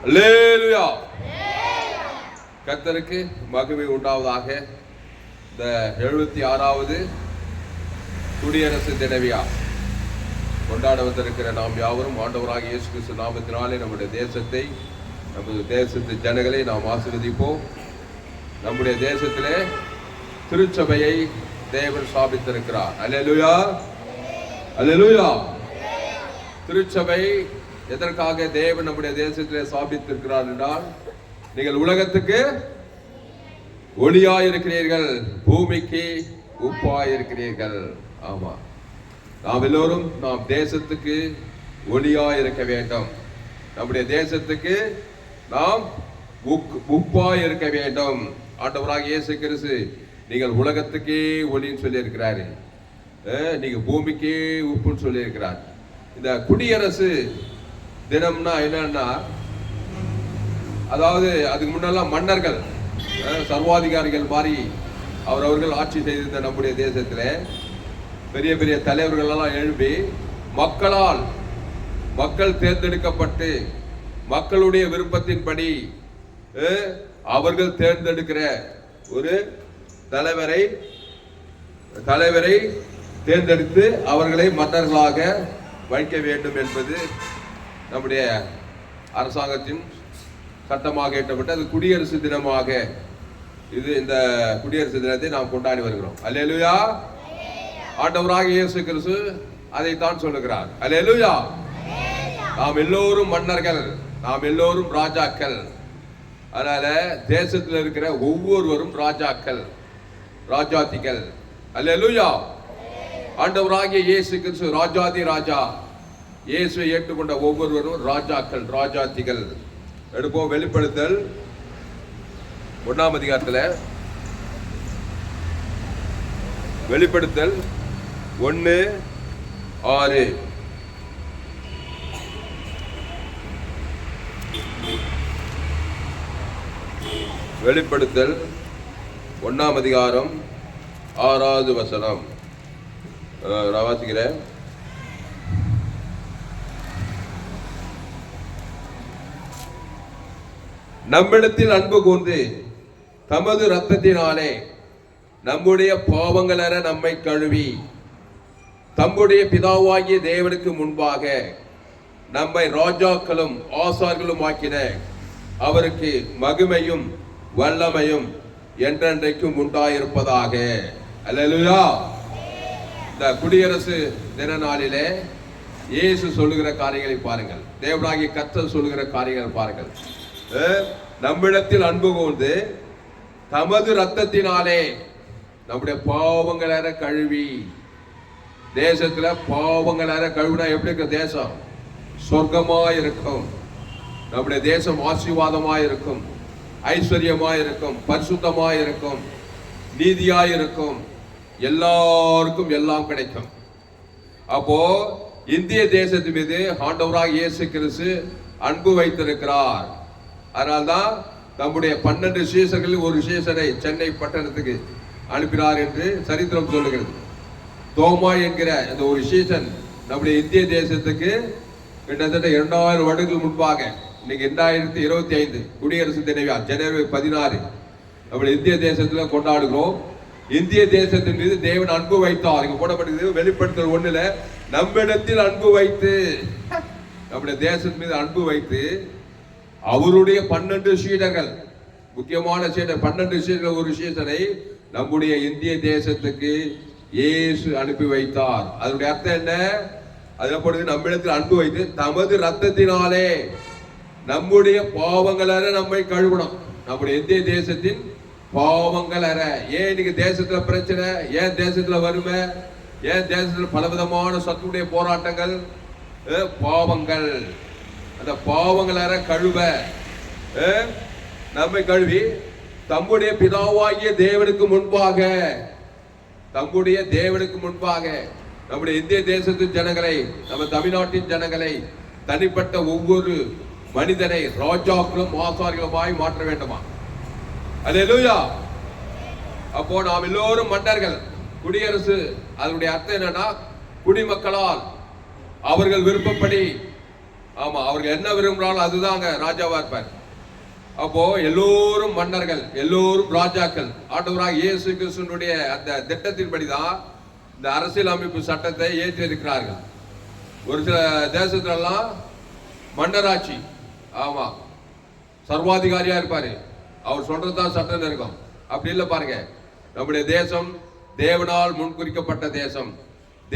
அல்லேலூயா. கர்த்தருக்கு மகிமை உண்டாவதாக. இந்த 76வது குடியரசு தின விழா கொண்டாட வந்திருக்கிற நாம் யாவரும் ஆண்டவராகிய இயேசு கிறிஸ்து நாமத்தினாலே நம்முடைய தேசத்தை, நமது தேசத்து ஜனங்களை நாம் ஆசீர்வதிப்போம். நம்முடைய தேசத்திலே திருச்சபையை தேவன் ஸ்தாபித்திருக்கிறார். அல்லேலூயா, அல்லேலூயா. திருச்சபை எதற்காக தேவன் நம்முடைய தேசத்திலே ஸ்தாபித்திருக்கிறார் என்றால், நீங்கள் உலகத்துக்கு ஒளியாயிருக்கிறீர்கள், பூமிக்கு உப்பாயிருக்கிறீர்கள். ஆமா, நாம் எல்லோரும் நாம் தேசத்துக்கு ஒளியாயிருக்க வேண்டும். நம்முடைய தேசத்துக்கு நாம் உப்பாய் இருக்க வேண்டும். ஆண்டவராக இயேசு கிறிஸ்து நீங்கள் உலகத்துக்கே ஒளின்னு சொல்லி இருக்கிறாரு, நீங்க பூமிக்கே உப்புன்னு சொல்லி இருக்கிறார். இந்த குடியரசு தினம்னா என்னன்னா, அதாவது அதுக்கு முன்னெல்லாம் மன்னர்கள் சர்வாதிகாரிகள் மாதிரி அவர்கள் ஆட்சி செய்திருந்த நம்முடைய தேசத்துல பெரிய பெரிய தலைவர்கள் எல்லாம் எழுப்பி மக்கள் தேர்ந்தெடுக்கப்பட்டு மக்களுடைய விருப்பத்தின்படி அவர்கள் தேர்ந்தெடுக்கிற ஒரு தலைவரை தேர்ந்தெடுத்து அவர்களை மன்னர்களாக வைக்க வேண்டும் என்பது நம்முடைய அரசாங்கத்தின் சட்டமாக ஏற்றப்பட்ட அது குடியரசு தினமாக இந்த குடியரசு தினத்தை நாம் கொண்டாடி வருகிறோம். அல்லேலூயா. ஆண்டவராக இயேசு கிறிஸ்து அதைத்தான் சொல்லுகிறார். அல்லேலூயா. நாம் எல்லோரும் மன்னர்கள், நாம் எல்லோரும் ராஜாக்கள். அதனால தேசத்தில் இருக்கிற ஒவ்வொருவரும் ராஜாக்கள், ராஜாத்திகள். அல்லேலூயா. ஆண்டவராகிய இயேசு கிறிஸ்து ராஜாதி ராஜா. இயேசுவை ஏற்றுக்கொண்ட ஒவ்வொருவரும் ராஜாக்கள், ராஜாத்திகள். எடுப்போம். வெளிப்படுத்தல் 1ஆம் அதிகாரத்தில், வெளிப்படுத்தல் 1:6. வெளிப்படுத்தல் 1ஆம் அதிகாரம் 6வது வசனம் நான் வாசிக்கிறேன். நம்மிடத்தில் அன்பு கூர்ந்து தமது இரத்தத்தினாலே நம்முடைய பாவங்களற நம்மை கழுவி தம்முடைய பிதாவாகிய தேவனுக்கு முன்பாக நம்மை ராஜாக்களும் ஆசார்களும் ஆக்கின அவருக்கு மகிமையும் வல்லமையும் என்றென்றைக்கும் உண்டாயிருப்பதாக. அல்லேலூயா. இந்த குடியரசு தின நாளிலே இயேசு சொல்லுகிற காரியங்களை பாருங்கள், தேவனாகிய கர்த்தர் சொல்லுகிற காரியங்களை பாருங்கள். நம்மிடத்தில் அன்பு கூர்ந்து தமது இரத்தத்தினாலே நம்முடைய பாவங்களற கழுவி. தேசத்துல பாவங்களற கழுவினா எப்படி இருக்க? தேசம் சொர்க்கமாய் இருக்கும். நம்முடைய தேசம் ஆசீர்வாதமாய் இருக்கும், ஐஸ்வர்யமாய் இருக்கும், பரிசுத்தமாய் இருக்கும், நீதியாய் இருக்கும், எல்லாருக்கும் எல்லாம் கிடைக்கும். அப்போ இந்திய தேசத்து மீது ஆண்டவராக இயேசு கிறிஸ்து அன்பு வைத்திருக்கிறார். அதனால்தான் நம்முடைய 12 சீசர்களில் ஒரு சீசரை சென்னை பட்டணத்துக்கு அனுப்பினார் என்று சரித்திரம் சொல்லுகிறது. தோமா என்கிற அந்த ஒரு சீசன் நம்முடைய இந்திய தேசத்துக்கு கிட்டத்தட்ட 2000 வருடங்கள் முன்பாக, இன்னைக்கு 2025 குடியரசு தின விழா ஜனவரி 16 நம்முடைய இந்திய தேசத்துல கொண்டாடுகிறோம். இந்திய தேசத்தின் மீது தேவன் அன்பு வைத்தார். இங்க போடப்பட்டது வெளிப்படுத்தல் 1ல நம்மிடத்தில் அன்பு வைத்து, நம்முடைய தேசத்தின் மீது அன்பு வைத்து அவருடைய 12 சீடர்கள், முக்கியமான சீடர் 12 சீடர்கள் ஒரு சீடரை நம்முடைய இந்திய தேசத்துக்கு இயேசு அனுப்பி வைத்தார். அதனுடைய அர்த்தம் என்ன? அதுல போடுறது நம்மிடத்தில் அன்பு வைத்து தமது இரத்தத்தினாலே நம்முடைய பாவங்களற நம்மை கழுவணும். நம்முடைய இந்திய தேசத்தின் பாவங்களற. ஏன் இன்னைக்கு தேசத்துல பிரச்சனை? ஏன் தேசத்துல வறுமை? ஏன் தேசத்துல பலவிதமான சத்துடைய போராட்டங்கள்? பாவங்கள். அந்த பாவங்களற கழுவ நம்மை கழுவி தம்முடைய பிதாவாகிய தேவனுக்கு முன்பாக, தம்முடைய தேவனுக்கு முன்பாக நம்முடைய இந்திய தேசத்தின் ஜனங்களை, நம்ம தமிழ்நாட்டின் ஜனங்களை, தனிப்பட்ட ஒவ்வொரு மனிதனை ராஜாக்களும் ஆசாரிகளுமாய் மாற்ற வேண்டுமா? அல்லேலூயா. அப்போ நாம் எல்லோரும் மன்னர்கள். குடியரசு அதனுடைய அர்த்தம் என்னன்னா, குடிமக்களால் அவர்கள் விருப்பப்படி ஆமா, அவர்கள் என்ன விரும்புறாலும் அதுதாங்க ராஜாவா இருப்பார். அப்போ எல்லோரும் மன்னர்கள், எல்லோரும் ராஜாக்கள். ஆண்டவராக இயேசு கிறிஸ்துவினுடைய அந்த திட்டத்தின்படிதான் இந்த அரசியல் அமைப்பு சட்டத்தை ஏற்றி இருக்கிறார்கள். ஒரு சில தேசத்திலெல்லாம் மன்னராட்சி, ஆமா, சர்வாதிகாரியா இருப்பாரு, அவர் சொல்றதுதான் சட்டம் இருக்கும். அப்படி இல்லை பாருங்க, நம்முடைய தேசம் தேவனால் முன்குறிக்கப்பட்ட தேசம்,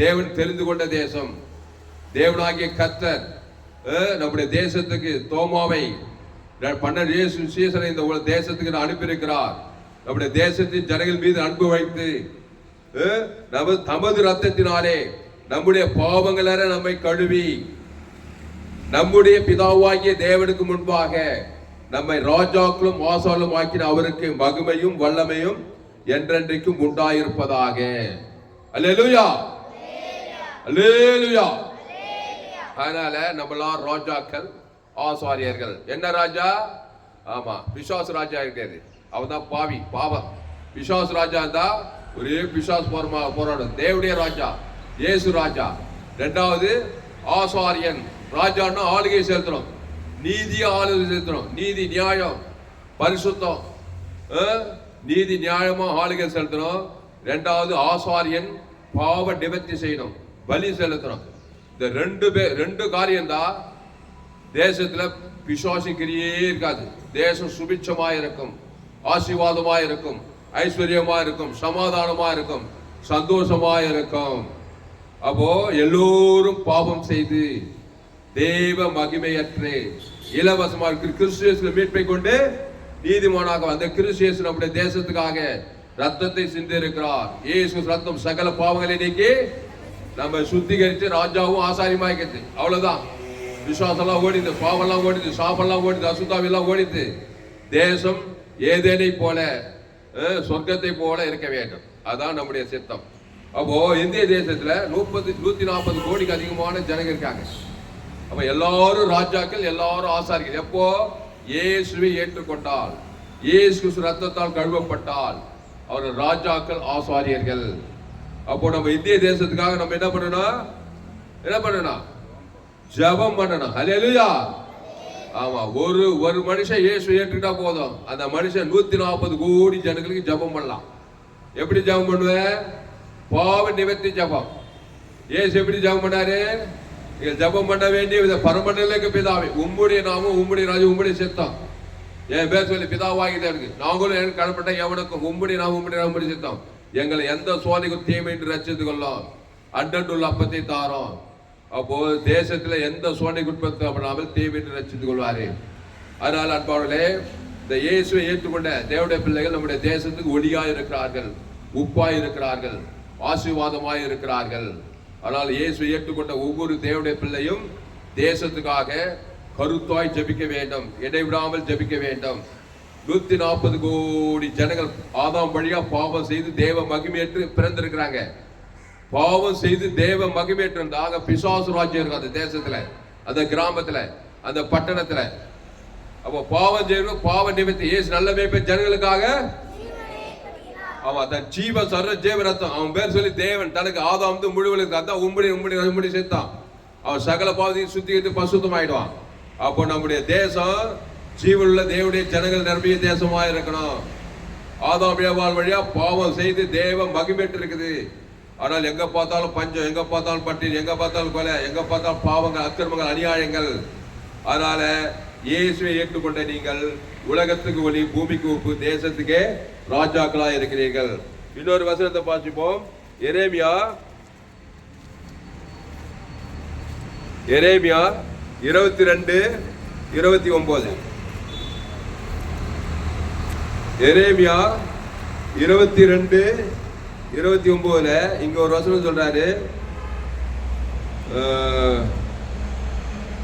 தேவன் தெரிந்து கொண்ட தேசம். தேவனாகிய கர்த்தர் நம்முடைய தேசத்துக்கு தோமாவை 12 சீசனை இந்த தேசத்துக்கு அனுப்பியிருக்கிறார். நம்முடைய தேசத்தின் ஜனங்கள் மீது அன்பு வைத்து தமது ரத்தத்தினாலே நம்முடைய பாவங்கள நம்மை கழுவி நம்முடைய பிதாவாகிய தேவனுக்கு முன்பாக நம்மை ராஜாக்களும் ஆசாலும் ஆக்கின அவருக்கு மகிமையும் வல்லமையும் என்றென்றைக்கும் உண்டாயிருப்பதாக. அல்லேலூயா, அல்லேலூயா. அதனால நம்மளாம் ராஜாக்கள், ஆசாரியர்கள். என்ன ராஜா? ஆமா, பிசாசு ராஜா இருக்காது, அவன் தான் பாவி, பாவம். பிசாசு ராஜா இருந்தா ஒரே பிசாசு போராடும். தேவனுடைய ராஜா இயேசு ராஜா. இரண்டாவது ஆசாரியன். ராஜான்னா ஆளுகை செலுத்தணும், நீதியா ஆளுகை செலுத்தணும், நீதி நியாயம் பரிசுத்தம், நீதி நியாயமா ஆளுகை செலுத்தணும். இரண்டாவது ஆசாரியன் பாவ நிவர்த்தி செய்யணும், பலி செலுத்தணும். இந்த ரெண்டு காரியம் தான் தேசத்துல பிசாசின் கிரியே இருக்காது. தேசம் சுபிட்சமா இருக்கும், ஆசீர்வாதமா இருக்கும், ஐஸ்வர்யமா இருக்கும், சமாதானமா இருக்கும், சந்தோஷமா இருக்கும். அப்போ எல்லோரும் பாவம் செய்து தேவ மகிமையற்று இலவசமா கிறிஸ்து மீட்பை கொண்டு நீதிமானாக அந்த கிறிஸ்து நம்முடைய தேசத்துக்காக ரத்தத்தை சிந்தி இருக்கிறார். இயேசு ரத்தம் சகல பாவங்களை நீக்கி நம்ம சுத்திகரித்து ராஜாவும் ஆசாரியமாக்கிறது. அவ்வளவுதான். விசுவாசம் எல்லாம் ஓடிது, பாவம் எல்லாம் ஓடிது, சாப்பெல்லாம் ஓடிது, அசுத்தாவி எல்லாம் ஓடிது. தேசம் ஏதேனை போல சொர்க்கத்தை போல இருக்க வேண்டும். அதான் நம்முடைய சித்தம். அப்போ இந்திய தேசத்துல 140 கோடிக்கு அதிகமான ஜனங்க இருக்காங்க. அப்ப எல்லாரும் ராஜாக்கள், எல்லாரும் ஆசாரிகள். எப்போ இயேசுவை ஏற்றுக்கொண்டால், இயேசு ரத்தத்தால் கழுவப்பட்டால் அவர் ராஜாக்கள், ஆசாரியர்கள். அப்போ நம்ம இந்திய தேசத்துக்காக நம்ம என்ன பண்ணணும்? ஜெபம் பண்ணணும். ஹல்லேலூயா. ஆமா, ஒரு மனுஷன் இயேசு ஏற்றுக்கிட்டா போதும், அந்த மனுஷன் 140 கோடி ஜனங்களுக்கு ஜெபம் பண்ணலாம். எப்படி ஜெபம் பண்ணுவேன்? பாவ நிவர்த்தி ஜெபம். இயேசு எப்படி ஜெபம் பண்ணாரு? ஜெபம் பண்ண வேண்டிய பரமண்டலுக்கு பிதாவே, உம்முடைய நாமம், உம்முடைய ராஜ்யம், உம்முடைய சித்தம். என் பேர் சொல்லி பிதாவாகிதான் இருக்கு, நாங்களும் எனக்கு கடப்பட்ட எவனுக்கும் உம்முடைய நாமம், உம்முடைய நாமம், உம்முடைய சித்தம். எங்களை எந்த சோதனைக்கும் தீமையின்றி ரட்சித்துக் கொள்ளும், அன்றன்றுள்ள அப்பத்தை தாரோம். அப்போ தேசத்துல எந்த சோதனைக்கு உட்படுத்தாமல் தீமையின்றி ரட்சித்துக் கொள்வாரு. அதனால அன்பாளர்களே, இந்த இயேசுவை ஏற்றுக்கொண்ட தேவனுடைய பிள்ளைகள் நம்முடைய தேசத்துக்கு ஒளியாய் இருக்கிறார்கள், உப்பாய் இருக்கிறார்கள், ஆசீர்வாதமாய் இருக்கிறார்கள். ஆனால் இயேசுவை ஏற்றுக்கொண்ட ஒவ்வொரு தேவனுடைய பிள்ளையும் தேசத்துக்காக கருத்தாய் ஜெபிக்க வேண்டும், இடைவிடாமல் ஜெபிக்க வேண்டும். 140 கோடி ஜனங்கள் ஆதாம் வழியா பாவம் செய்து தேவ மகிமையற்று பிறந்திருக்கிறாங்க. பாவம் செய்து தேவ மகிமையற்று பிசாசு ராஜ்யம் இருக்கும் அந்த தேசத்துல, அந்த கிராமத்துல, அந்த பட்டணத்துல. அப்போ பாவம் செய்யணும், பாவ நிமித்தி இயேசு நல்ல மேய்ப்பன் ஜனங்களுக்காக அவன் தன் ஜீவ சர்வ ஜீவ ரத்தம், அவன் பேர் சொல்லி தேவன் தனக்கு ஆதாம் முழுவதுக்கு அதான் உம்முடி சேர்த்தான். அவன் சகல பாவத்தையும் சுத்திக்கிட்டு பசுத்தம் ஆயிடுவான். அப்போ நம்முடைய தேசம் ஜீவனுள்ள தேவனுடைய ஜனங்கள் நிரம்பிய தேசமா இருக்கணும். ஆதாம் ஏவாள் வழியா பாவம் செய்து தேவ மகிமைட்டு இருக்குது. ஆனால் எங்க பார்த்தாலும் பஞ்சம், எங்க பார்த்தாலும் பட்டினி, எங்க பார்த்தாலும் கொலை, எங்க பார்த்தாலும் பாவங்கள், அக்கிரமங்கள், அநியாயங்கள். அதனால இயேசுவை ஏற்றுக்கொண்ட நீங்கள் உலகத்துக்கு ஒளி, பூமிக்கு உப்பு, தேசத்துக்கே ராஜாக்களா இருக்கிறீர்கள். இன்னொரு வசனத்தை பார்த்துப்போம். எரேமியா 22:29. எரேமியா 22:29 இங்க ஒரு வசனம் சொல்றாரு.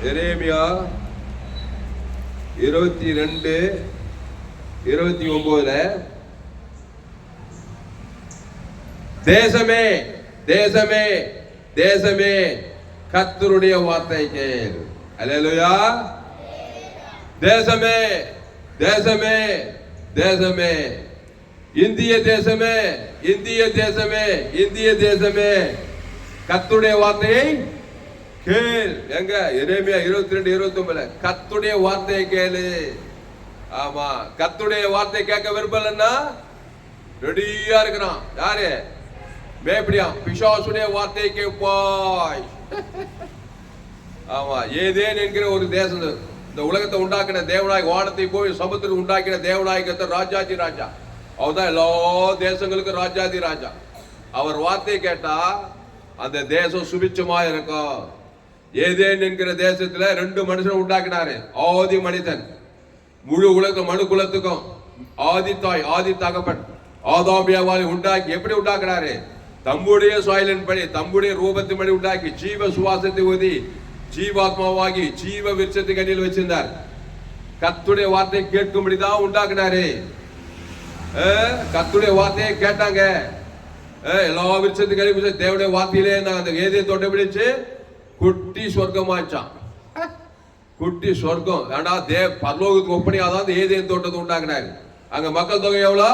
எரேமியா 22:29 தேசமே தேசமே தேசமே கர்த்தருடைய வார்த்தை கேள். அல்லேலூயா. தேசமே தேசமே தேசமே, இந்திய தேசமே இந்திய தேசமே இந்திய தேசமே கர்த்தருடைய வார்த்தையை கேள். எங்க எரேமியா 22:29 கர்த்தருடைய வார்த்தையை கேளு. ஆமா, கர்த்தருடைய வார்த்தை கேட்க விரும்பலன்னா ரெடியா இருக்கிறான். யாரு? மேப்படியா பிசாசுடைய வார்த்தையை கேட்பாய். ஆமா, ஏதேன் என்கிற ஒரு தேசம், இந்த உலகத்தை உண்டாக்கின தேவனாய், வானத்தை போய் சமுத்திரம் உண்டாக்கின தேவனாய் கர்த்தர் ராஜாதி ராஜா. அவர்தான் எல்லா தேசங்களுக்கும் ராஜாதி ராஜா. அவர் வார்த்தையை கேட்டா அந்த தேசம் சுபிச்சமா இருக்கும். ஏதேன் என்கிற தேசத்துல 2 மனுஷன் உண்டாக்கினாரு. ஆதி மனிதன், முழு உலக மனு குலத்துக்கும் ஆதி தாய், ஆதி தகப்பன் ஆதாமியாவாலை உண்டாக்கி எப்படி உண்டாக்குறாரு? தம்முடைய சாயலின் படி, தம்முடைய ரூபத்தின் படி உண்டாக்கி ஜீவ சுவாசத்தை ஊதி ஜீவாத்மாவாகி ஜீவ விருட்சத்தை கண்ணில் வச்சிருந்தார். கர்த்தருடைய வார்த்தையை கேட்கும்படிதான் உண்டாக்குனாரு. கர்த்தருடைய வார்த்தையை கேட்டாங்க. எல்லா விருட்சத்துக்கு கழிவு தேவனுடைய வார்த்தையிலே அந்த ஏதே தோட்டம் பிடிச்சு குட்டி சொர்க்கமாச்சான். குட்டி சொர்க்கம். ஏண்டா பரலோகத்துக்கு ஒப்பனையாதான் ஏதே தோட்டத்தை உண்டாக்குனாரு. அங்க மக்கள் தொகை எவ்வளோ?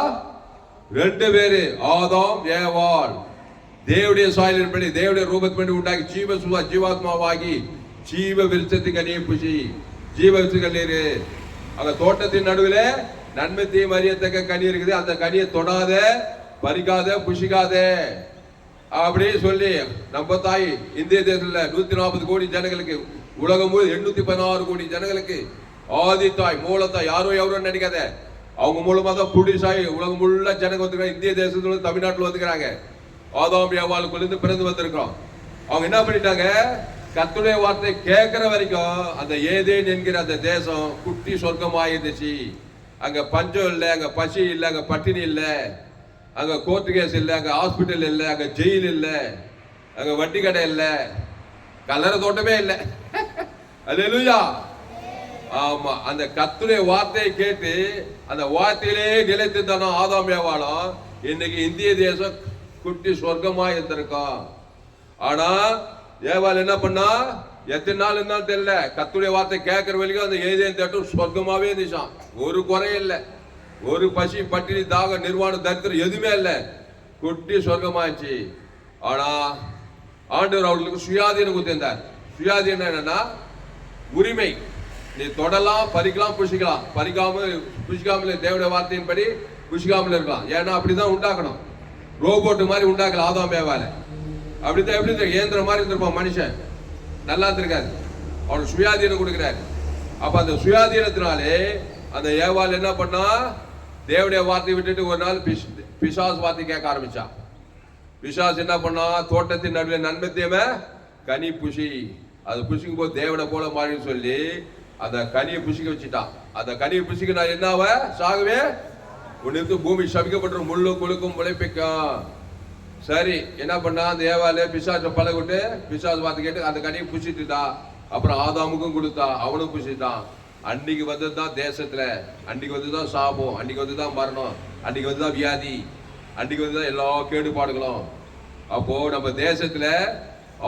2 பேரு, ஆதாம் ஏவாள். தேவடைய சாயலின் படி, தேவடைய ரூபத்தின்படி உண்டாக்கி ஜீவாத்மாவாகி ஜீவ விருட்சத்துக்கு கனியை புசி, ஜீவ விருட்ச கண்ணீர். அங்க தோட்டத்தின் நடுவில் நன்மை தீமை அறியத்தக்க கனி இருக்குது. அந்த கனியை தொடாத, பறிக்காத, புசிக்காத அப்படின்னு சொல்லி நம்ம தாய் இந்திய தேசத்துல 140 கோடி ஜனங்களுக்கு, உலகம் முழு 816 கோடி ஜனங்களுக்கு ஆதி தாய், மூலத்தாய், யாரோ நினைக்காத, அவங்க மூலமா தான் புடிசாய் உலகம் முள்ள ஜனங்க வந்துருக்காங்க. இந்திய தேசத்துல, தமிழ்நாட்டில் வந்துக்கிறாங்க. ஆதாம் ஏவாளுக்குள்ள பிறந்து வந்திருக்கிறோம். அவங்க என்ன பண்ணிட்டாங்க? கர்த்தருடைய வார்த்தை கேட்கிற வரைக்கும் அந்த ஏதேன் என்கிற அந்த தேசம் குட்டி சொர்க்கமாயிருந்துச்சு. அங்க பஞ்சம் இல்லை, அங்க பசி இல்லை, அங்க பட்டினி இல்லை, அங்க கோர்ட்டு கேஸ் இல்லை, அங்க ஹாஸ்பிட்டல் இல்லை, அங்க ஜெயில் இல்லை, அங்க வட்டி கடை இல்லை, கலர தோட்டமே இல்லை. அல்லேலூயா. ஆமா, அந்த கர்த்தருடைய வார்த்தையை கேட்டு அந்த வார்த்தையிலே நிலைத்திருந்தானோ ஆதாம் ஏவாளும், இன்னைக்கு இந்திய தேசம் குட்டி சொர்க்கமா இருந்திருக்கும். ஆனா ஏவாள் என்ன பண்ணா? எத்தனை நாள் இருந்தாலும் தெரியல, கர்த்தருடைய வார்த்தை கேட்கிற வரைக்கும் அந்த ஏதேன் தோட்டம் சொர்க்கமாவே இருந்துச்சான். ஒரு குறையும் இல்லை, ஒரு பசி பட்டினி தாகம் நிர்வாணம் தரித்திரம் எதுவுமே இல்லை, குட்டி சொர்க்கமாச்சு. ஆனா ஆண்டவர் அவர்களுக்கு சுயாதீனம் கொடுத்திருந்தார். சுயாதீனம் என்னன்னா உரிமை. நீ தொடலாம், பறிக்கலாம், புசிக்கலாம். புசிக்காமல் தேவனுடைய வார்த்தையின்படி புசிக்காமல் இருக்கலாம். ஏன்னா அப்படிதான் உண்டாக்கணும். ரோபோட்டு மாதிரி உண்டாக்கல ஆதாம் ஏவாளை. அப்படித்தான் எப்படி இயந்திர மாதிரி இருந்திருப்பான் மனுஷன், நல்லா இருந்திருக்காரு. அவனுக்கு சுயாதீனம் கொடுக்கிறாரு. அப்ப அந்த சுயாதீனத்தினாலே அந்த ஏவாள் என்ன பண்ணா? தேவனுடைய வார்த்தையை விட்டுட்டு ஒரு நாள் பிசாசு வார்த்தை கேட்க ஆரம்பிச்சான். பிசாசு என்ன பண்ணா? தோட்டத்தின் நடுவில் நன்மை தீமை கனி புசி, அது புசிக்கும் போது தேவனை போல மாறின்னு சொல்லி அந்த கனியை புசிக்க வச்சுட்டான். அந்த கனியை புசிக்க நான் என்னாவ சாகவே உனக்கு பூமி சபிக்கப்பட்டு முள்ளு குழுக்கும் முளைப்பிக்கும். சரி, என்ன பண்ணா? அந்த ஏவாளே பிசாசை பழகிட்டு பிசாசு பார்த்து கேட்டு அந்த கனியை புசிட்டுட்டா. அப்புறம் ஆதாமுக்கும் கொடுத்தா, அவனும் புசிட்டான். அன்னைக்கு வந்ததுதான் தேசத்துல, அன்னைக்கு வந்துதான் சாபம், அன்னைக்கு வந்துதான் மரணம், அன்னைக்கு வந்துதான் வியாதி, அன்னைக்கு வந்துதான் எல்லா கேடுபாடுகளும். அப்போ நம்ம தேசத்துல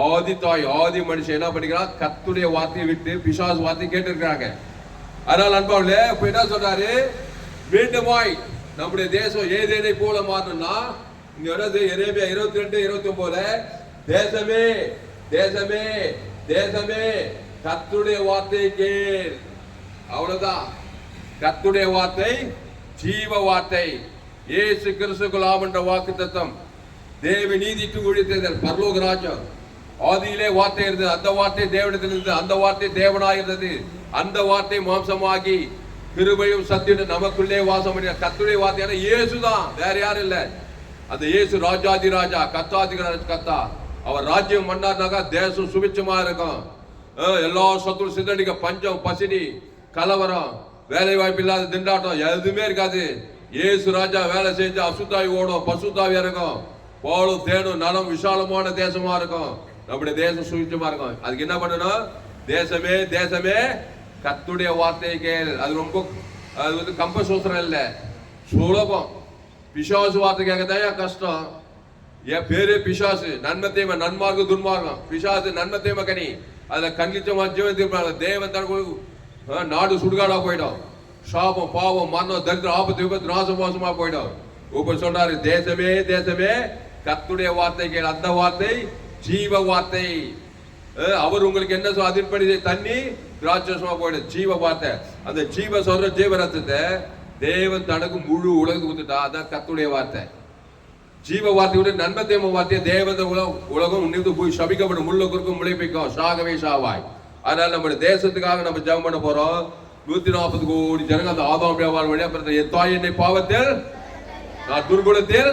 ஆதி தாய், ஆதி மனுஷன் என்ன பண்ணிக்கிறான்? கர்த்தருடைய வார்த்தையை விட்டு பிசாசு வார்த்தையை கேட்டு இருக்கிறாங்க. அதனால அன்பாவிலே இப்ப என்ன சொல்றாரு? மீண்டுமாய் நம்முடைய தேசம் ஏதேனை போல மாறணும்னா இங்க வருது எரேமியா 22:29 தேசமே தேசமே தேசமே கர்த்தருடைய வார்த்தையை கேள். அவ்வளவுதான். கர்த்தருடைய வார்த்தை ஜீவ வார்த்தை. இயேசு கிறிஸ்துக்குள் என்ற வாக்குத்தத்தம், தேவ நீதிக்கு ஊழியர், பரலோக ராஜ்யம். ஆதியிலே வார்த்தை இருந்தது, அந்த வார்த்தை தேவனிடத்தில் இருந்தது, அந்த வார்த்தை தேவனாய் இருந்தது, அந்த வார்த்தை மாம்சமாகி கிருபையும் சத்தியம் நமக்குள்ளே வாசம் பண்ணி. கர்த்தருடைய வார்த்தையான இயேசுதான், வேற யாரும் இல்லை. அந்த இயேசு ராஜாதி ராஜா, கர்த்தாதி கர்த்தா. அவர் ராஜ்யம் பண்ணார்னாக்கா தேசம் சுபிச்சமா இருக்கும். எல்லா சத்துரு சிதடிக்க, பஞ்சம், பசினி, கலவரம், வேலை வாய்ப்பு இல்லாத திண்டாட்டம் எதுவுமே இருக்காது. இயேசு ராஜா வேலை செஞ்சு அசுத்தாவி ஓடும், பசுத்தாவி இறங்கும், பாலும் தேனும் நலம் விசாலமான தேசமா இருக்கும். நம்முடைய தேசம் சுபிச்சமா இருக்கும். அதுக்கு என்ன பண்ணணும்? தேசமே தேசமே கர்த்தருடைய வார்த்தையை கேள். அது ரொம்ப, அது வந்து கம்பசூத்திரம் இல்லை, சுலபம். பிசாசு வார்த்தை கேட்கதான் கஷ்டம். என் பேரு பிசாசு, நன்மை தீமை, நன்மார்க்கம் துன்மார்க்கம். பிசாசு நன்மை தீமை கனி, அதுல கண்ணிச்சமா ஜீவன் தேவன் தனக்கு நாடு சுடுகாடா போயிடும். சாபம், பாவம், மரணம், தரித்திரம், ஆபத்து, விபத்து, நாசமோசமா போயிடும். இப்ப சொல்றாரு தேசமே தேசமே கர்த்தருடைய வார்த்தை கேள். அந்த வார்த்தை ஜீவ வார்த்தை. அவர் உங்களுக்கு என்ன அதன்படி தண்ணி திராட்சரசமா போயிடும். ஜீவ வார்த்தை, அந்த ஜீவ சொல்ற ஜீவ ரத்தத்தை தேவன் தனக்கு முழு உலகத்துக்கு கொடுத்துட்டா. அதான் கர்த்தருடைய வார்த்தை. ஜீவ வார்த்தையோட நன்மத்தேம வார்த்தையை தேவத உலகம் உன்னிட்டு போய் சபிக்கப்படும், முள்ள குறுக்கும் முளைப்பிக்கும், சாகவே சாவாய். அதனால நம்ம தேசத்துக்காக நம்ம ஜெபம் பண்ண போறோம். 140 கோடி ஜனங்க அந்த ஆதாம் வியாபாரம் வழியா பிறந்த என் தாய் என்னை பாவத்தில் நான் துர்குணத்தில்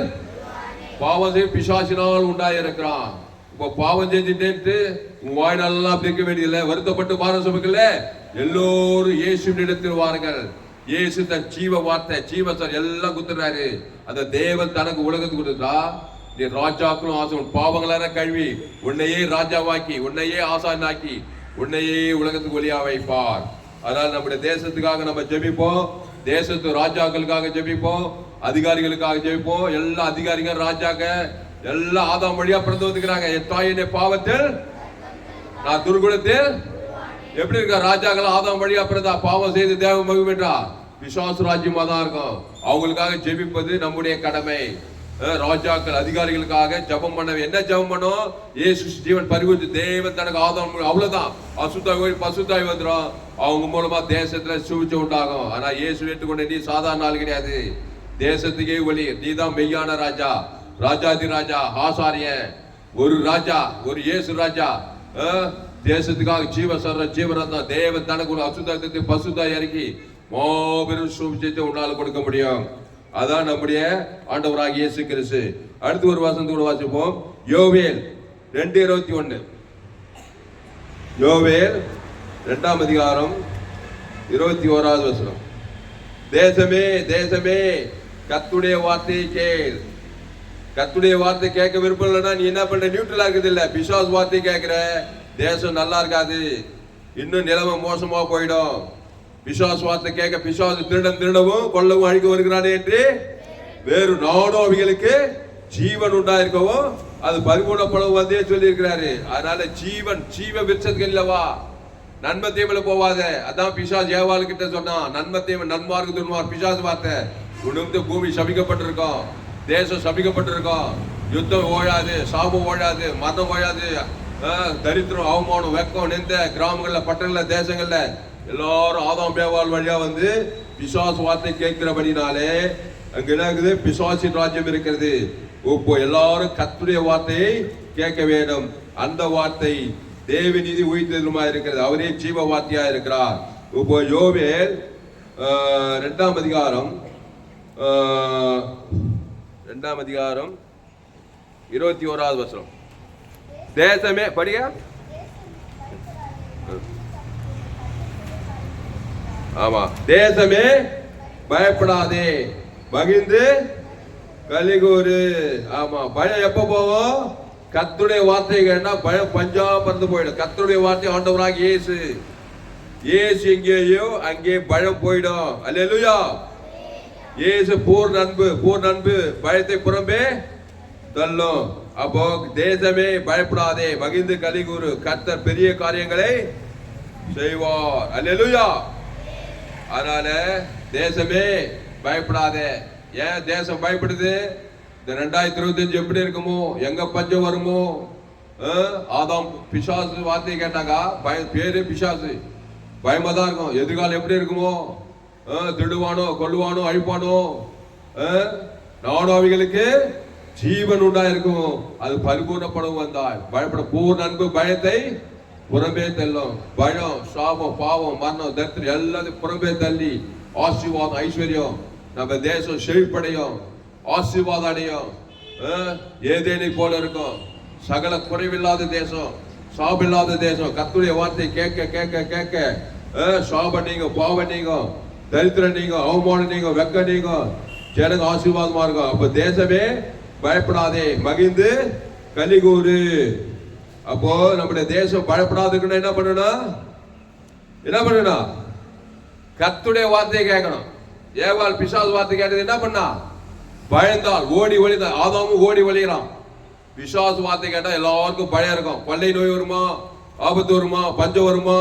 பாவம் செய்ய பிசாசினால் உண்டாயிருக்கிறான். இப்போ பாவம் செஞ்சுட்டேன்ட்டு உன் வாய்நாளெல்லாம் பிரிக்க வேண்டியதில்லை. வருத்தப்பட்டு பாரம் சுமக்கல, எல்லோரும் இயேசுவின் இடத்தில் வாருங்கள். இயேசு தன் ஜீவ வார்த்தை ஜீவ சார் எல்லாம் குத்துறாரு. அந்த தேவன் தனக்கு உலகத்துக்கு கொடுத்தா நீ ராஜாக்களும் ஆசன் பாவங்களான கழுவி உன்னையே ராஜாவாக்கி உன்னையே ஆசானாக்கி உன்னையே உலகத்துக்கு ஒளியா வைப்பார். அதனால நம்முடைய தேசத்துக்காக நம்ம ஜெபிப்போம், தேசத்து ராஜாக்களுக்காக ஜெபிப்போம், அதிகாரிகளுக்காக ஜெபிப்போம். எல்லா அதிகாரிகள் ராஜாக்க எல்லாம் ஆதாம் வழியா பிறந்து வந்துக்கிறாங்க. என் தாயினை பாவத்தில் நான் துர்குணத்தில் எப்படி இருக்கா? ராஜாக்கள் ஆதாம் வழியா பிறந்தா பாவம் செய்து தேவ மகிழ்வா விசுவாச ராஜ்யமா தான் இருக்கும். அவங்களுக்காக ஜெபிப்பது நம்முடைய கடமை. ராஜாக்கள் அதிகாரிகளுக்காக ஜெபம் பண்ண என்ன ஜெபம் பண்ணும்? இயேசு ஜீவன் பரிவர்த்தி தேவன் தனக்கு ஆதாம் அவ்வளவுதான். அசுத்தாய் பசுத்தாய் வந்துடும். அவங்க மூலமா தேசத்துல சூழ்ச்சி உண்டாகும். ஆனா இயேசு ஏற்றுக்கொண்ட நீ சாதாரண ஆள் கிடையாது. தேசத்துக்கே ஒளி. நீ தான் மெய்யான ராஜா, ராஜாதி ராஜா, ஆசாரியன், ஒரு ராஜா, ஒரு இயேசு ராஜா. தேசத்துக்காக ஜீவ சர்ற ஜீவரத்னம் தேவன் தனக்கு ஒரு அசுத்தத்தை பசுத்தாய் இறக்கி மாபெரும் சுவிசேஷத்தை உன்னால கொடுக்க முடியும். அதான் நம்முடைய ஆண்டவராக இயேசு கிறிஸ்து. அடுத்து ஒரு வசனத்தோடு வாசிப்போம். யோவேல் 2:21. யோவேல் 2ஆம் அதிகாரம் 21வது வசனம். தேசமே தேசமே கர்த்தருடைய வார்த்தையை கேள். கர்த்தருடைய வார்த்தை கேட்க விருப்பம் இல்லைன்னா நீ என்ன பண்ற? நியூட்ரலா இருக்குது இல்ல, பிசாஸ் வார்த்தை கேட்கிற. தேசம் நல்லா இருக்காது, இன்னும் நிலைமை மோசமா போயிடும். பிசாஸ் வார்த்தை கேட்க பிசாசு திருடவும் கொல்லவும் அழிக்க வருகிறானே என்று வேறு நாடும் அவைகளுக்கு ஜீவன் உண்டாயிருக்கவும் அது பரிபூர்ணப்படவும் வந்தே சொல்லி இருக்கிறாரு. அதனால ஜீவன் ஜீவ விருட்சத்துக்கு இல்லவா, நன்மை தீமையில போவாத. அதான் பிசாஸ் ஏவாள் கிட்ட சொன்னான், நன்மை தீமை நன்மார்க்கு துன்மார் பிசாசு வார்த்தை. உணர்ந்து பூமி சபிக்கப்பட்டிருக்கோம், தேசம் சபிக்கப்பட்டிருக்கோம். யுத்தம் ஓயாது, சாபம் ஓயாது, மரணம் ஓயாது, தரித்திரம் அவமானம் வெக்கம் நெந்த கிராமங்கள்ல பட்டணங்கள்ல தேசங்கள்ல எல்லாரும் ஆதாம் ஏவாள் வழியா வந்து பிசாசு வார்த்தை கேட்கிறபடினாலே அங்க என்ன இருக்குது? பிசாசின் ராஜ்யம் இருக்கிறது. இப்போ எல்லாரும் கர்த்தருடைய வார்த்தையை கேட்க வேண்டும். அந்த வார்த்தை தேவ நீதி உயிர்த்தெழுமா இருக்கிறது. அவரே ஜீவ வார்த்தையா இருக்கிறார். இப்போ யோவேல் 2ஆம் அதிகாரம் 21வது வசனம். தேசமே படிய ஆமா, தேசமே பயப்படாதே, மகிழ்ந்து கலிகூரு. ஆமா, பயம் எப்ப போவோம்? கர்த்தருடைய வார்த்தை கேட்டா பயம் பஞ்சா பறந்து போயிடும். கர்த்தருடைய வார்த்தை ஆண்டவராக இயேசு. இயேசு எங்கேயோ அங்கே பயம் போயிடும். அல்லேலூயா. இயேசு பூர்ண அன்பு பயத்தை புறம்பே தள்ளும். அப்போ தேசமே பயப்படாதே, மகிழ்ந்து கலிகூரு, கர்த்தர் பெரிய காரியங்களை செய்வார். அல்லேலூயா. அதனால தேசமே பயப்படாதே. ஏன் தேசம் பயப்படுது? இந்த 2025 எப்படி இருக்குமோ, எங்க பஞ்சம் வருமோ? ஆதாம் பிசாசு வார்த்தையை கேட்டாக்கா பேரு பிசாசு, பயமா தான் இருக்கும். எதிர்காலம் எப்படி இருக்குமோ? திருடுவானோ, கொல்லுவானோ, அழிப்பானோ, நாடாவிகளுக்கு ஜீவன் உண்டா இருக்கும். அது பரிபூர்ணப்படும் வந்தால் பயப்பட பூர்ண அன்பு பயத்தை புறம்பே தள்ளும். பயம், சாபம், பாவம், மரணம், தரித்திரம் எல்லாத்தையும் புறம்பே தள்ளி ஆசீர்வாதம் ஐஸ்வர்யம் நம்ம தேசம் செழிப்படையும், ஆசீர்வாதம் அடையும். ஏதேனை போல இருக்கும். சகல குறைவில்லாத தேசம், சாபில்லாத தேசம். கர்த்தருடைய வார்த்தை கேட்க கேட்க கேட்க சாபம் நீங்க, பாவம் நீங்க, தரித்திரம் நீங்க, அவமானம் நீங்க, வெக்க நீங்க, ஜனங்க ஆசீர்வாதமா இருக்கும். அப்ப தேசமே பயப்படாதே, மகிழ்ந்து கலிகூரு. அப்போ நம்முடைய தேசம் பயப்படாதுக்குன்னா என்ன பண்ணணும்? கர்த்தருடைய வார்த்தையை கேட்கணும். ஏவாள் பிசாசு வார்த்தை கேட்டது என்ன பண்ணா? பயந்தால் ஓடி ஒளிதான். ஆதாமும் ஓடி ஒளிகிறான். பிசாசு வார்த்தை கேட்டா எல்லாருக்கும் பயம் இருக்கும். கொள்ளை நோய் வருமா, ஆபத்து வருமா, பஞ்சம் வருமா?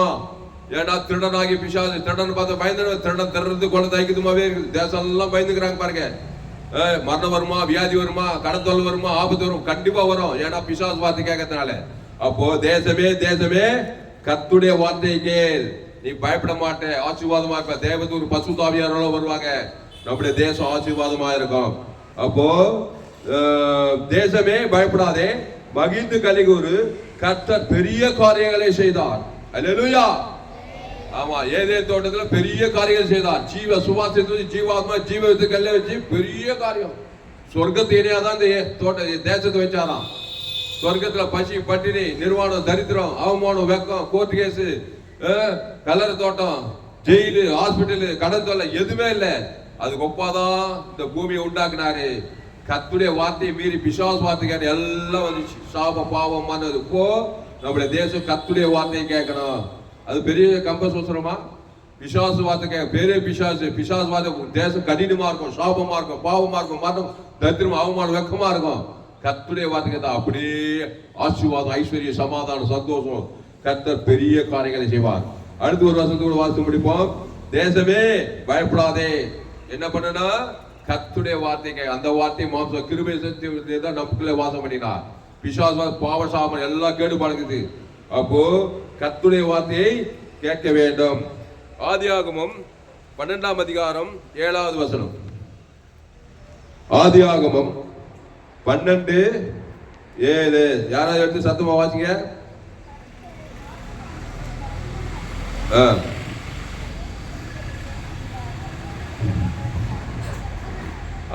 ஏன்னா திருடனாகி பிசாசு திருடன் பார்த்து பயந்து, திருடன் திருடுறது கொலை தைக்குதுமாவே தேசம் எல்லாம் பயந்துக்கிறாங்க பாருங்க. மரணம் வருமா, வியாதி வருமா, கடத்தல் வருமா, ஆபத்து வரும், கண்டிப்பா வரும். ஏன்னா பிசாசு வார்த்தை கேட்கறதுனால. அப்போ தேசமே தேசமே கர்த்தருடைய வார்த்தையை கேள், நீ பயப்பட மாட்டே, ஆசீர்வாதமா இருப்ப. தேவதூர் பசுத்தாவியாரோட வருவாங்க, நம்முடைய தேசம் ஆசீர்வாதமா இருக்கும். அப்போ தேசமே பயப்படாதே, மகிழ்ந்து கலிகூறு, கர்த்தர் பெரிய காரியங்களை செய்தார். அல்லேலூயா. ஆமா, ஏதேன் தோட்டத்துல பெரிய காரியங்கள் செய்தார். ஜீவ சுவாசத்தை ஜீவாத்மா ஜீவத்தை கல்ல வச்சு பெரிய காரியம். சொர்க்கத்தை இணையாதான் இந்த தோட்ட தேசத்தை வச்சாராம். சொர்க்கத்துல பசி பட்டினி நிர்வாணம் தரித்திரம் அவமானம் வெக்கம் கோர்ட் கேஸ் கலர் தோட்டம் ஜெயிலு ஹாஸ்பிட்டலு கடன் தொல்லை எதுவுமே இல்லை. அதுக்கு ஒப்பாதான் இந்த பூமியை உண்டாக்குனாரு. கர்த்தருடைய வார்த்தையை மீறி பிசாசு வார்த்தை கேட்ட எல்லாம் வந்துச்சு, சாப பாவம் மன்னது. இப்போ நம்முடைய தேசம் கர்த்தருடைய வார்த்தையை கேட்கணும். அது பெரிய கம்பசூசனமா? பிசாசு வார்த்தை கேட்க பெரிய பிசாசு வார்த்தை தேசம் கடினமா இருக்கும், சாபமா இருக்கும், பாவமா இருக்கும், மரணம் தரித்திரம் அவமானம் வெக்கமா இருக்கும். கர்த்தருடைய வார்த்தை கேட்டா அப்படியே ஆசீர்வாதம் ஐஸ்வர்ய சமாதானம் சந்தோஷம். கர்த்தர் பெரிய காரியங்களை செய்வார். அடுத்து ஒரு வருஷத்தோடு வாசித்து முடிப்போம். தேசமே பயப்படாதே, என்ன பண்ணனா கர்த்தருடைய வார்த்தை, அந்த வார்த்தை மாம்ச கிருபை சக்தி தான் நமக்குள்ளே வாசம் பண்ணினார். பிசாசு பாவ சாபம் எல்லாம் கேடு பழகுது. அப்போ கர்த்தருடைய வார்த்தையை கேட்க வேண்டும். ஆதியாகமம் 12ஆம் அதிகாரம் 7வது வசனம். ஆதியாகமம் 12:7. யாராவது எடுத்து சத்தமா வாசிங்க.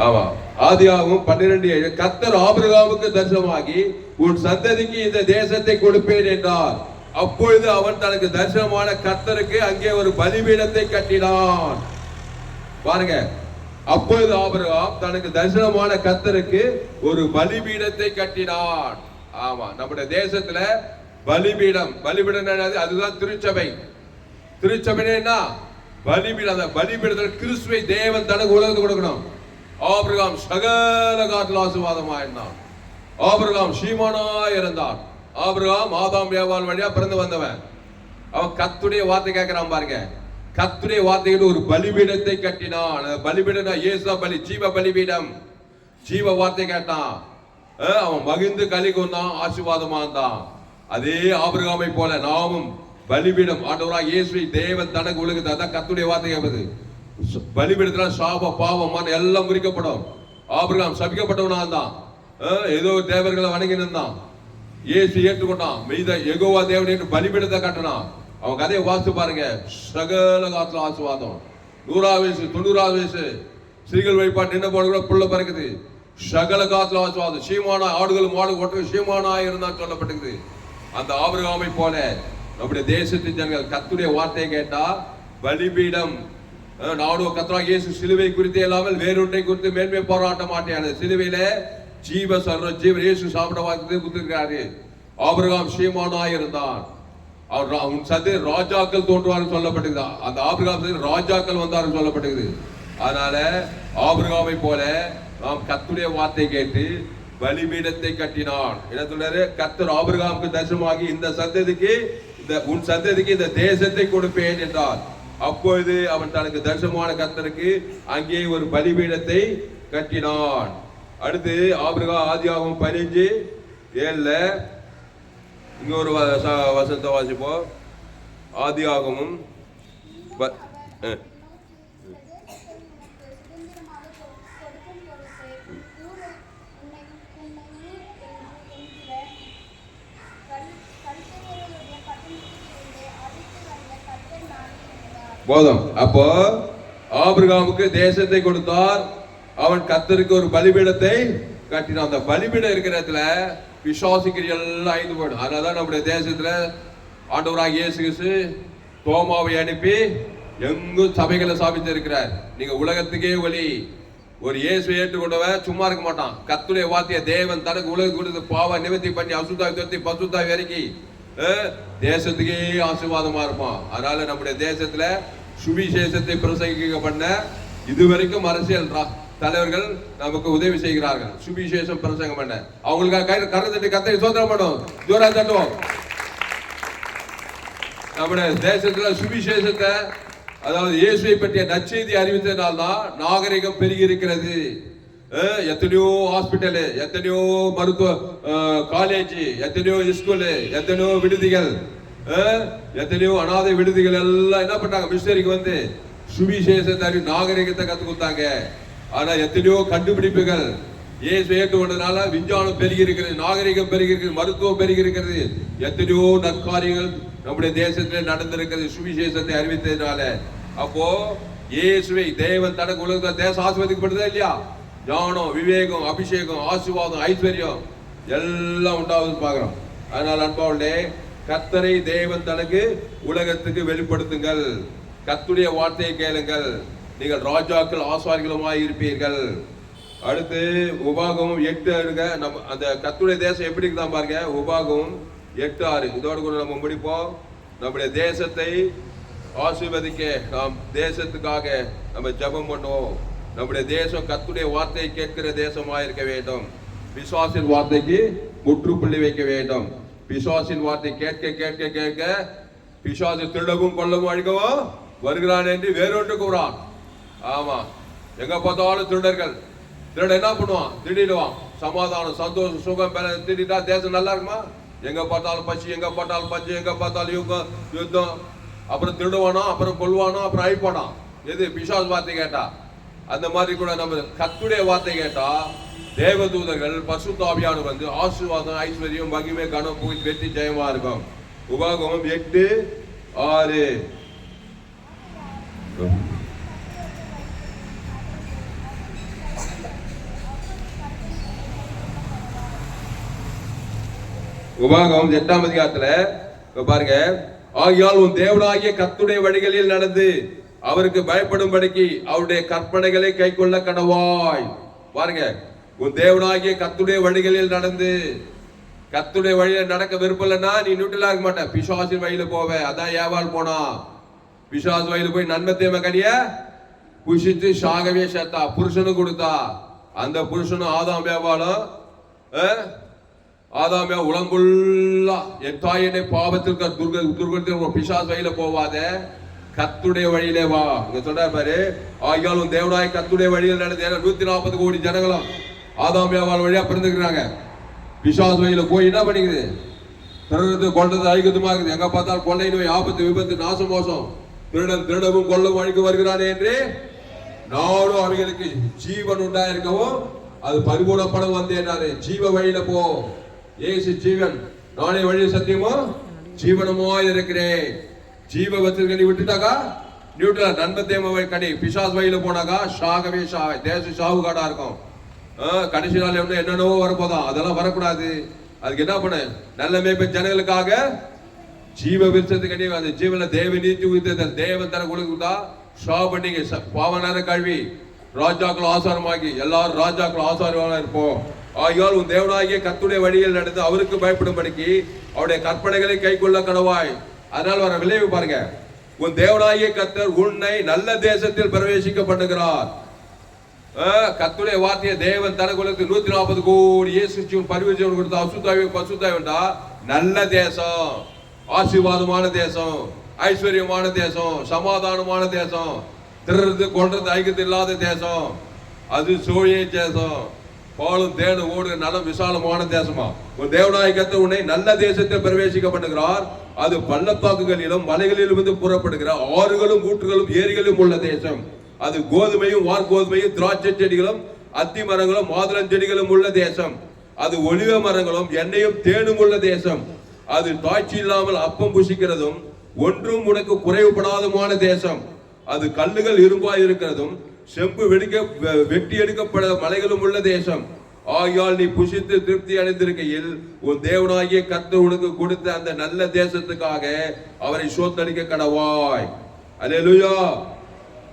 ஆமா, ஆதியாகமம் 12:7. கர்த்தர் ஆபிரகாமுக்கு தரிசனமாகி உன் சந்ததிக்கு இந்த தேசத்தை கொடுப்பேன் என்றார். அப்பொழுது அவன் தனக்கு தரிசனமான கர்த்தருக்கு அங்கே ஒரு பலிபீடத்தை கட்டினான். பாருங்க, அப்பொழுது ஆபிரகாம் தனக்கு தரிசனமான கர்த்தருக்கு ஒரு பலிபீடத்தை கட்டினான். ஆமா, நம்முடைய தேசத்துல பலிபீடம், பலிபீடம் அதுதான் திருச்சபை. திருச்சபைனா பலிபீடம். அந்த பலிபீடத்தில் கிறிஸ்துவை தேவன் தனக்கு உலகத்துக்கு கொடுக்கணும். ஆபிரகாம் சகல காட்டில் ஆசீர்வாதமா இருந்தான். ஆபிரகாம் சீமானாய் இருந்தான். ஆபிரகாம் ஆதாம் ஏவாள் வழியா பிறந்து வந்தவன். அவன் கர்த்தருடைய வார்த்தை கேட்கிறான். பாருங்க, கர்த்தருடைய வார்த்தையில் ஒரு பலிபீடத்தை கட்டினான். பலிபீடம் இயேசு பலி, ஜீவ பலிபீடம். ஜீவ வார்த்தை கேட்டான். அவன் மகிழ்ந்து களி கொண்டான், ஆசீர்வாதமா இருந்தான். அதே ஆபிரகாமை போல நாமும் பலிபீடம், ஆண்டவராக இயேசுவை தேவன் தனக்கு உலகத்தை, அதான் கர்த்தருடைய வார்த்தை கேட்பது. பலிபீடத்துல சாப பாவம் மன எல்லாம் முறிக்கப்படும். ஆபிரகாம் சபிக்கப்பட்டவனா இருந்தான், ஏதோ தேவர்களை வணங்கி நின்றான். இயேசு ஏற்றுக்கொண்டான், மெய்த யெகோவா தேவன் என்று பலிபீடத்தை கட்டினான். அவன் கதையை வாசித்து பாருங்க, சகல காத்துல ஆசீர்வாதம். 100ஆவது வயசு 90ஆவது வயசு ஸ்ரீகள் வழிபாட்டு நின்று போட கூட புள்ள பறக்குது. சகல காத்துல ஆசீர்வாதம். சீமானா ஆடுகள் மாடு ஒட்டு சீமானா இருந்தான் சொல்லப்பட்டிருக்குது. அந்த ஆபிரகாமை போல நம்முடைய தேசத்தின் ஜனங்கள் கர்த்தருடைய வார்த்தையை கேட்டா பலிபீடம். நானும் கர்த்தராகிய இயேசு சிலுவை குறித்து இல்லாமல் வேறொன்றை குறித்து மேன்மை போராட்ட மாட்டேன். சிலுவையில ஜீவ சர்வ ஜீவ இயேசு சாப்பிட வார்த்தை கொடுத்திருக்கிறாரு. ஆபிரகாம் சீமானாய் இருந்தான். அவன் சதி ராஜாக்கள் தோன்றுவார்கள் சொல்லப்பட்டிருக்குது. அந்த ஆபிரகாம் ராஜாக்கள் வந்தார்கள் சொல்லப்பட்டிருக்குது. அதனால ஆபிரகாமை போல நாம் கர்த்தருடைய வார்த்தை கேட்டு பலிபீடத்தை கட்டினான். என்ன சொல்றாரு? கர்த்தர் ஆபிரகாமுக்கு தரிசனமாகி இந்த சந்ததிக்கு, உன் சந்ததிக்கு இந்த தேசத்தை கொடுப்பேன் என்றார். அப்பொழுது அவன் தனக்கு தரிசனமான கர்த்தருக்கு அங்கே ஒரு பலிபீடத்தை கட்டினான். அடுத்து ஆபிரகாம் ஆதியாகமம் 15:7 இங்க ஒரு வசனத்தை வாசிப்போம். ஆதியாகமம் போதும். அப்போ ஆபிரகாமுக்கு தேசத்தை கொடுத்தார். அவன் கர்த்தருக்கு ஒரு பலிபீடத்தை கட்டினான். அந்த பலிபீடம் இருக்கிற இடத்துல விசுவாசிக்கிற எல்லாம் ஐந்து போயிடும். அதனாலதான் நம்முடைய தேசத்துல ஆண்டவராகிய இயேசு கிறிஸ்து தோமாவை அனுப்பி எங்கும் சபைகளை ஸ்தாபித்து இருக்கிறார். நீங்க உலகத்துக்கே ஒளி. ஒரு இயேசு ஏற்றுக்கொண்டவன் சும்மா இருக்க மாட்டான். கர்த்தருடைய வார்த்தையை தேவன் தனக்கு உலகம் கொடுத்து பாவ நிவர்த்தி பண்ணி அசுத்தாய் துரத்தி பசுத்தாய் வரைக்கும் தேசத்துக்கே ஆசீர்வாதமா இருப்பான். அதனால நம்முடைய தேசத்துல சுவிசேஷத்தை பிரசங்கிக்க பண்ண இதுவரைக்கும் அரசியல் தலைவர்கள் நமக்கு உதவி செய்கிறார்கள். சுவிசேஷம் பிரசங்கம் பண்ண அவங்களுக்காக கருத்து கத்தை சோதனை பண்ணும், ஜோரா தட்டுவோம். நம்முடைய தேசத்துல சுவிசேஷத்தை, அதாவது இயேசுவை பற்றிய நற்செய்தி அறிவித்ததால்தான் நாகரிகம் பெருகி இருக்கிறது. எத்தனையோ ஹாஸ்பிட்டலு, எத்தனையோ மருத்துவ காலேஜ், எத்தனையோ ஸ்கூலு, எத்தனையோ விடுதிகள், எத்தனையோ அனாதை விடுதிகள் எல்லாம் என்ன பண்ணாங்க, மிஷனரிக்கு வந்து சுவிசேஷத்தை நாகரிகத்தை கத்து கொடுத்தாங்க. ஆனா எத்தனையோ கண்டுபிடிப்புகள் இயேசு ஏற்றுக்கொண்டதுனால விஞ்ஞானம் பெருகி இருக்கிறது, நாகரிகம் பெருகி இருக்கிறது, மருத்துவம் பெருகி இருக்கிறது, எத்தனையோ நற்காரியங்கள் நம்முடைய தேசத்தில் நடந்திருக்கிறது சுவிசேஷத்தை அறிவித்ததுனால. அப்போ இயேசுவை தேவன் தனக்கு உலக தேசம் ஆசீர்வதிக்கப்படுதா இல்லையா? ஞானம், விவேகம், அபிஷேகம், ஆசீர்வாதம், ஐஸ்வர்யம் எல்லாம் உண்டாவது பார்க்கிறோம். அதனால் அன்பாவுடைய கர்த்தரை தேவன் தனக்கு உலகத்துக்கு வெளிப்படுத்துங்கள், கர்த்தருடைய வார்த்தையை கேளுங்கள், நீங்கள் ராஜாக்கள் ஆசாரிகளுமாய் இருப்பீர்கள். அடுத்து உபாகமும் 8 நம்ம அந்த கர்த்தருடைய தேசம் எப்படி இருக்குதான் பாருங்க. உபாகமும் 8:6 இதோடு கூட நம்ம முடிப்போம். நம்முடைய தேசத்தை ஆசீர்வதிக்க நாம் தேசத்துக்காக நம்ம ஜெபம் பண்ணுவோம். நம்முடைய தேசம் கர்த்தருடைய வார்த்தையை கேட்கிற தேசமாக இருக்க வேண்டும். பிசாசின் வார்த்தைக்கு முற்றுப்புள்ளி வைக்க வேண்டும். பிசாசின் வார்த்தை கேட்க கேட்க கேட்க பிசாசு திருடவும் கொல்லவும் அழிக்கவும் வருகிறான் என்று வேறொன்று கூறான். ஆமா, எங்க பார்த்தாலும் திருடர்கள். திருட என்ன பண்ணுவான்? திருடிடுவான். சமாதானம், சந்தோஷம், சுகம் திருடிட்டா தேசம் நல்லா இருக்குமா? எங்க பார்த்தாலும் பசி, எங்க பார்த்தாலும் பஞ்சு, எங்க பார்த்தாலும் யுத்தம். அப்புறம் திருடுவானோ, அப்புறம் கொல்வானோ, அப்புறம் அழிப்பானோ. எது? பிசாசு வார்த்தை கேட்டா. அந்த மாதிரி கூட நம்ம கர்த்தருடைய வார்த்தை கேட்டா தேவதூதர்கள் பரிசுத்த ஆவியானவர் வந்து ஆசீர்வாதம், ஐஸ்வர்யம், மகிமை, கனம், புகழ், வெற்றி, ஜெயமா இருக்கும். உபாகமம் 8:6 உபாகமம் 8ஆம் அதிகாரத்துல பாருங்க. ஆகையால் உன் தேவனாகிய கர்த்தருடைய வழிகளில் நடந்து அவருக்கு பயப்படும்படிக்கு அவருடைய கற்பனைகளை கைக்கொள்ள கடவாய். பாருங்க, உன் தேவனாகிய கர்த்தருடைய வழிகளில் நடந்து. கர்த்தருடைய வழியில நடக்க விருப்பம் இல்லைன்னா நீ நியூட்ரலா இருக்க மாட்ட, பிசாசின் வழியில போவ. அதான் ஏவாள் போனா. பிசாசு வழியில போய் நன்மை தேவை கனிய புஷித்து சாகவே சேர்த்தா, புருஷனும் கொடுத்தா. அந்த புருஷனும் ஆதாம் ஏவாளும் ஆதாமியா உலங்குள்ளா என் தாயினை பாவத்திற்கு துர்கத்தில் பிசாசு வழியில போவாத, கர்த்தருடைய வழியிலே வா. இங்க சொல்றாரு பாரு. ஆகியால் உன் தேவனாய் கர்த்தருடைய வழியில் நடந்து. 140 கோடி ஜனங்களும் ஆதாமியாவால் வழியா பிறந்துக்கிறாங்க. பிசாசு வழியில போய் என்ன பண்ணிக்குது? திருடுறது, கொள்றது, ஐகத்துமா இருக்குது. எங்க பார்த்தாலும் கொள்ளை நோய், ஆபத்து, விபத்து, நாசம், மோசம். திருடவும் கொள்ளவும் வழிக்கு வருகிறானே என்று நானும் அவர்களுக்கு ஜீவன் உண்டாயிருக்கவும் அது பரிபூர்ணப்படம் வந்தேனாரு. ஜீவ வழியில போ. ஏசு ஜீவன், நானே வழி, சத்தியமோ ஜீவனமோ இருக்கிறேன். ஜீவ வச்சிருக்க நீ விட்டுட்டாக்கா நியூட்ரல் நண்பத்தேமவை கடி. பிசாஸ் வழியில போனாக்கா ஷாகவே ஷாவை, தேசம் ஷாவு காடா இருக்கும். கடைசி நாள் என்னென்னவோ வரப்போதான். அதெல்லாம் வரக்கூடாது. அதுக்கு என்ன பண்ண? நல்ல மேய்ப்ப ஜனங்களுக்காக ஜீவ விருட்சத்துக்கு அந்த ஜீவன தேவ நீதி உயிர்த்தல் தேவன் தர கொடுத்தா ஷா பண்ணிங்க பாவனார கல்வி ராஜாக்கள் ஆசாரமாகி எல்லாரும் ராஜாக்கள் ஆசாரமாக இருப்போம். ஆகியால் உன் தேவனாகிய கர்த்தருடைய வழியில் நடந்து அவருக்கு பயப்படும்படிக்கு அவருடைய கற்பனைகளை கைக்கொள்ள கடவாய். அதனால வர விளைவு பாருங்க. உன் தேவனாகிய கர்த்தர் உன்னை நல்ல தேசத்தில் பிரவேசிக்க பண்ணுகிறார். கர்த்தருடைய வார்த்தையை தேவன் தனக்கு 140 கோடி இயேசு பரிவர்த்தனை கொடுத்த பசுத்தாய்வண்டா நல்ல தேசம், ஆசீர்வாதமான தேசம், ஐஸ்வர்யமான தேசம், சமாதானமான தேசம், திருறது கொன்றது ஐக்கியத்து இல்லாத தேசம். அது சோழிய தேசம், பாலும் தேனும் ஓடு நல்ல விசாலமான தேசமா. ஒரு தேவனாகிய கர்த்தர் உன்னை நல்ல தேசத்தில் பிரவேசிக்க பண்ணுகிறார். அது பள்ளத்தாக்குகளிலும் மலைகளிலும் இருந்து புறப்படுகிற ஆறுகளும் ஊற்றுகளும் ஏரிகளும் உள்ள தேசம். அது கோதுமையும் வார்கோதுமையும் திராட்சை செடிகளும் அத்தி மரங்களும் மாதுளம் செடிகளும் உள்ள தேசம். அது ஒலிவ மரங்களும் எண்ணெயும் தேனும் உள்ள தேசம். அது தாய்ச்சி இல்லாமல் அப்பம் புசிக்கிறதும் ஒன்றும் உனக்கு குறைவுபடாதமான தேசம். அது கல்லுகள் இரும்பாய் இருக்கிறதும் செம்பு வெட்டி எடுக்கப்பட மலைகளும் உள்ள தேசம். ஆகியால் நீ புசித்து திருப்தி அடைந்திருக்கையில் உன் தேவனாகிய கர்த்தர் உனக்கு கொடுத்த அந்த நல்ல தேசத்துக்காக அவரை சோத்தடிக்க கடவாய். அல்லேலூயா.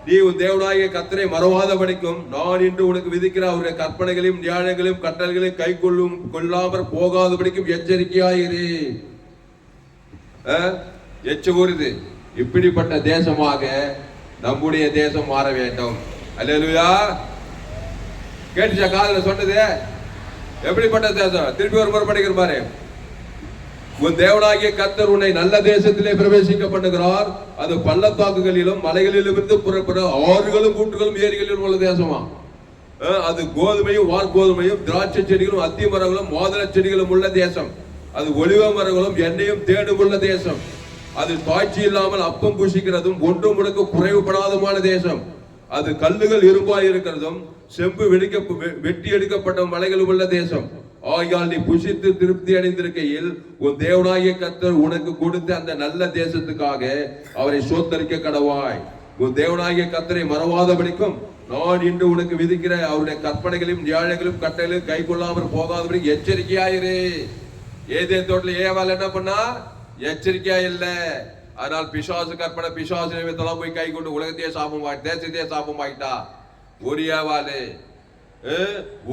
நீ உன் தேவனாகிய கர்த்தரை மறவாதபடிக்கும் நான் இன்று உனக்கு விதிக்கிற அவருடைய கற்பனைகளையும் நியாயங்களையும் கட்டளைகளையும் கை கொள்ளாமல் போகாதபடிக்கும் எச்சரிக்கையாயிரு. எச்சரிது. இப்படிப்பட்ட தேசமாக நம்முடைய தேசம் மாற வேண்டும். அல்லேலூயா. கேட்டுச்சா? காதுல சொன்னது எப்படிப்பட்ட தேசம்? திருப்பி ஒரு முறை படிக்கிற பாரு. உன் தேவனாகிய கர்த்தர் உன்னை நல்ல தேசத்திலே பிரவேசிக்க பண்ணுகிறார். அது பள்ளத்தாக்குகளிலும் மலைகளிலும் இருந்து புறப்பட ஆறுகளும் கூட்டுகளும் ஏரிகளிலும் உள்ள தேசமா. அது கோதுமையும் வார்கோதுமையும் திராட்சை செடிகளும் அத்தி மரங்களும் மாதுளை செடிகளும் உள்ள தேசம். அது ஒலிவ மரங்களும் எண்ணெயும் தேடும் உள்ள தேசம். அது தாய்ச்சி இல்லாமல் அப்பம் புசிக்கிறதும் ஒன்றும் முடக்க குறைவுபடாதமான தேசம். அது கல்லுகள் இரும்பாய் இருக்கிறதும் செம்பு வெட்டி எடுக்கப்பட்ட மலைகள் உள்ள தேசம். ஆகையால் நீ புசித்து திருப்தி அடைந்திருக்கையில் உன் தேவனாகிய கர்த்தர் உனக்கு கொடுத்த அந்த நல்ல தேசத்துக்காக அவரை சோத்தரிக்க கடவாய். உன் தேவனாகிய கர்த்தரை மறவாதபடிக்கும் நான் இன்று உனக்கு விதிக்கிற அவருடைய கற்பனைகளையும் நியாயங்களையும் கட்டளையும் கை கொள்ளாமல் போகாதபடி எச்சரிக்கையாயிரு. ஏதேன் தோட்டத்துல ஏவாள் என்ன பண்ணா? எச்சரிக்கையா இல்ல. அதனால் பிசாசு கற்பனை பிசாசு நிமித்தம் போய் கை கொண்டு உலகத்தையே சாபமாயிட்டா, தேசத்தையே சாபமாயிட்டா. ஒரு ஏவாளு,